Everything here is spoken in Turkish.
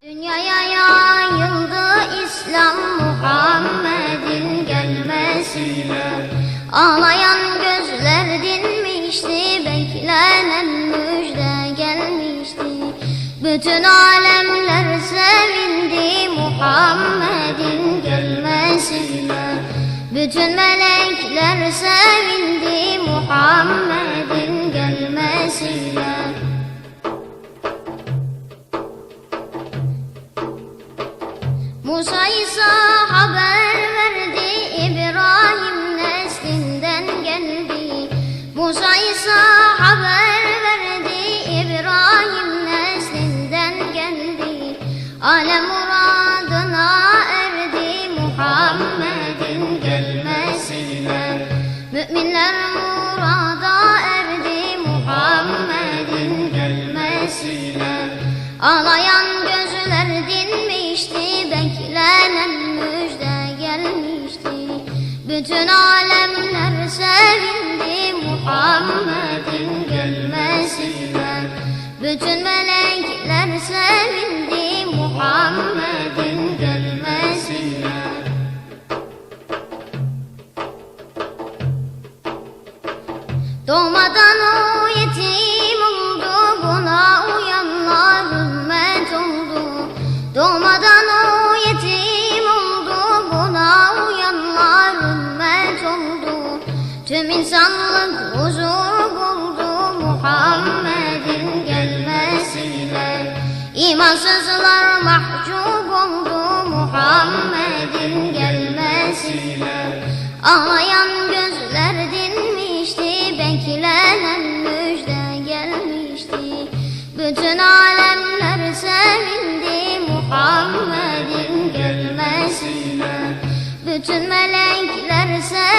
Dünyaya yayıldı İslam Muhammed'in gelmesiyle. Ağlayan gözler dinmişti, beklenen müjde gelmişti. Bütün alemler sevindi Muhammed'in gelmesiyle. Bütün melekler sevindi Muhammed'in gelmesiyle. Musa İsa haber verdi, İbrahim neslinden geldi. Musa İsa haber verdi, İbrahim neslinden geldi. Alem muradına erdi Muhammed'in gelmesiyle. Müminler murada erdi Muhammed'in gelmesiyle. Ağlayan gözler dinmişti, beklenen müjde gelmişti. Bütün alemler sevindi Muhammed'in gelmesiyle. Bütün melekler sevindi Muhammed'in gelmesiyle. Doğmadan o yetim oldu, buna uyanlar ümmet oldu. Doğmadan o yetim oldu, buna uyanlar ümmet oldu. Tüm insanlık huzur buldu Muhammed'in gelmesiyle. İmansızlar mahcup oldu Muhammed'in gelmesiyle. Ağlayan gözler dinmişti, beklenen müjde gelmişti. Bütün alemler sevindi Muhammed'in gelmesiyle. Bütün melekler sevindi